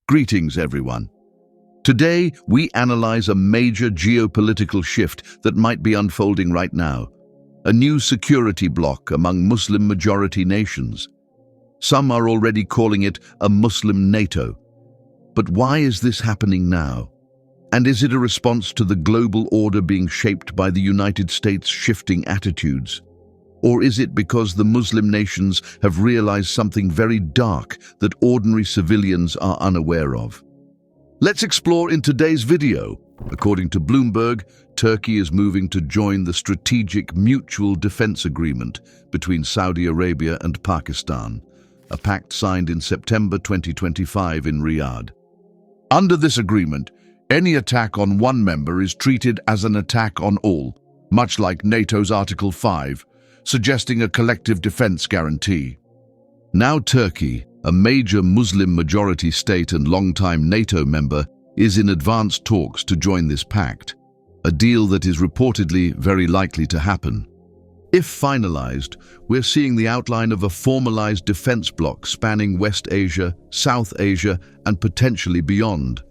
Greetings, everyone. Today, we analyze a major geopolitical shift that might be unfolding right now. A new security bloc among Muslim-majority nations. Some are already calling it a Muslim NATO. But why is this happening now? And is it a response to the global order being shaped by the United States' shifting attitudes? Or is it because the Muslim nations have realized something very dark that ordinary civilians are unaware of? Let's explore in today's video. According to Bloomberg, Turkey is moving to join the Strategic Mutual Defense Agreement between Saudi Arabia and Pakistan, a pact signed in September 2025 in Riyadh. Under this agreement, any attack on one member is treated as an attack on all, much like NATO's Article 5, suggesting a collective defense guarantee. Now Turkey, a major Muslim-majority state and longtime NATO member, is in advanced talks to join this pact, a deal that is reportedly very likely to happen. If finalized, we're seeing the outline of a formalized defense bloc spanning West Asia, South Asia, and potentially beyond.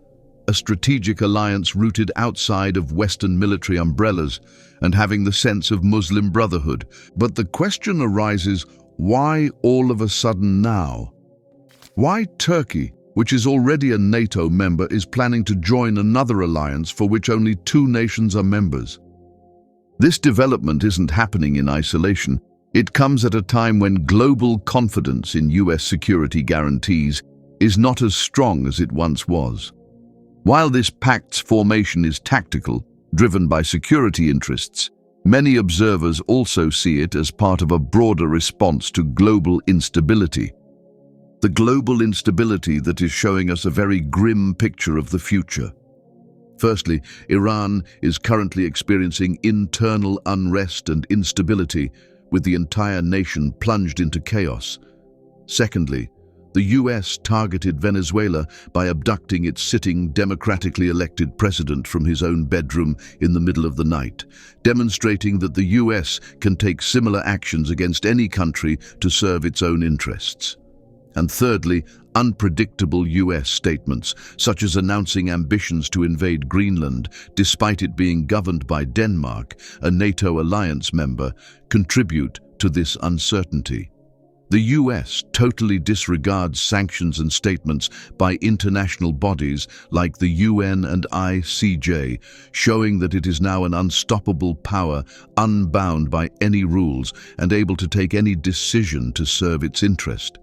A strategic alliance rooted outside of Western military umbrellas and having the sense of Muslim brotherhood. But the question arises, why all of a sudden now? Why Turkey, which is already a NATO member, is planning to join another alliance for which only two nations are members? This development isn't happening in isolation. It comes at a time when global confidence in US security guarantees is not as strong as it once was. While this pact's formation is tactical, driven by security interests, many observers also see it as part of a broader response to global instability. The global instability that is showing us a very grim picture of the future. Firstly, Iran is currently experiencing internal unrest and instability, with the entire nation plunged into chaos. Secondly, the US targeted Venezuela by abducting its sitting democratically elected president from his own bedroom in the middle of the night, demonstrating that the US can take similar actions against any country to serve its own interests. And thirdly, unpredictable US statements, such as announcing ambitions to invade Greenland, despite it being governed by Denmark, a NATO alliance member, contribute to this uncertainty. The US totally disregards sanctions and statements by international bodies like the UN and ICJ, showing that it is now an unstoppable power, unbound by any rules and able to take any decision to serve its interest.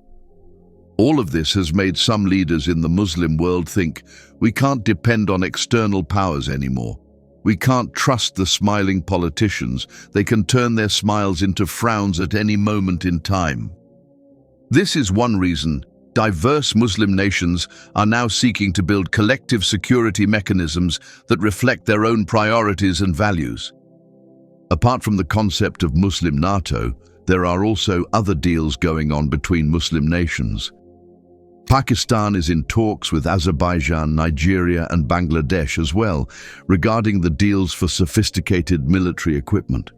All of this has made some leaders in the Muslim world think, we can't depend on external powers anymore. We can't trust the smiling politicians. They can turn their smiles into frowns at any moment in time. This is one reason diverse Muslim nations are now seeking to build collective security mechanisms that reflect their own priorities and values. Apart from the concept of Muslim NATO, there are also other deals going on between Muslim nations. Pakistan is in talks with Azerbaijan, Nigeria, and Bangladesh as well, regarding the deals for sophisticated military equipment.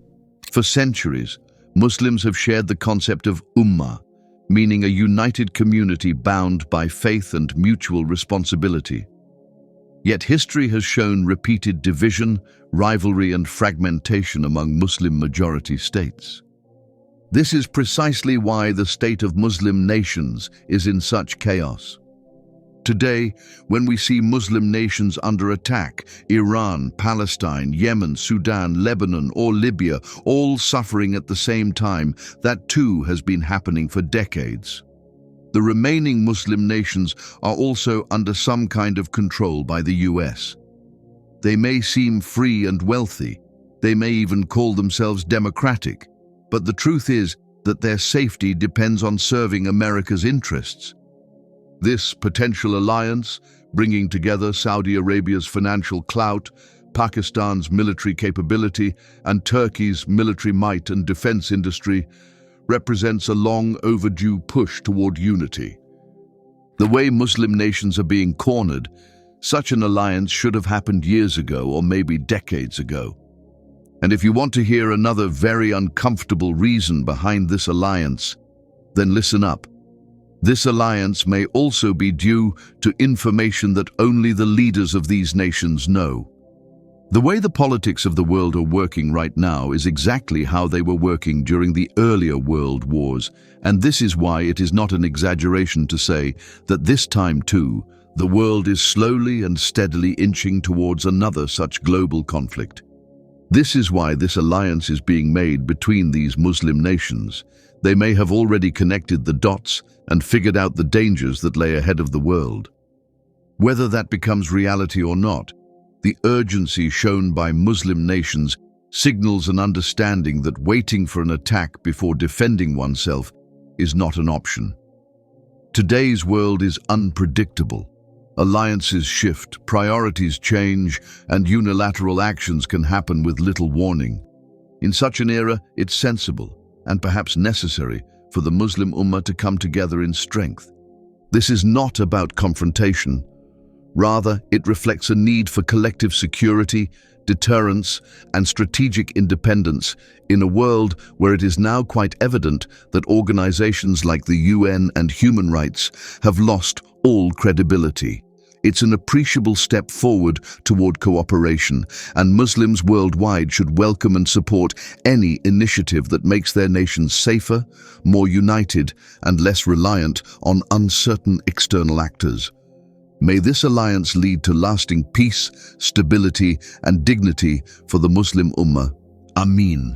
For centuries, Muslims have shared the concept of Ummah, meaning a united community bound by faith and mutual responsibility. Yet history has shown repeated division, rivalry, and fragmentation among Muslim-majority states. This is precisely why the state of Muslim nations is in such chaos. Today, when we see Muslim nations under attack, Iran, Palestine, Yemen, Sudan, Lebanon, or Libya, all suffering at the same time, that too has been happening for decades. The remaining Muslim nations are also under some kind of control by the US. They may seem free and wealthy. They may even call themselves democratic. But the truth is that their safety depends on serving America's interests. This potential alliance, bringing together Saudi Arabia's financial clout, Pakistan's military capability, and Turkey's military might and defense industry, represents a long overdue push toward unity. The way Muslim nations are being cornered, such an alliance should have happened years ago or maybe decades ago. And if you want to hear another very uncomfortable reason behind this alliance, then listen up. This alliance may also be due to information that only the leaders of these nations know. The way the politics of the world are working right now is exactly how they were working during the earlier world wars, and this is why it is not an exaggeration to say that this time too, the world is slowly and steadily inching towards another such global conflict. This is why this alliance is being made between these Muslim nations. They may have already connected the dots and figured out the dangers that lay ahead of the world. Whether that becomes reality or not, the urgency shown by Muslim nations signals an understanding that waiting for an attack before defending oneself is not an option. Today's world is unpredictable. Alliances shift, priorities change, and unilateral actions can happen with little warning. In such an era, it's sensible and perhaps necessary for the Muslim Ummah to come together in strength. This is not about confrontation. Rather, it reflects a need for collective security, deterrence, and strategic independence in a world where it is now quite evident that organizations like the UN and human rights have lost all credibility. It's an appreciable step forward toward cooperation, and Muslims worldwide should welcome and support any initiative that makes their nations safer, more united, and less reliant on uncertain external actors. May this alliance lead to lasting peace, stability, and dignity for the Muslim Ummah. Aamin.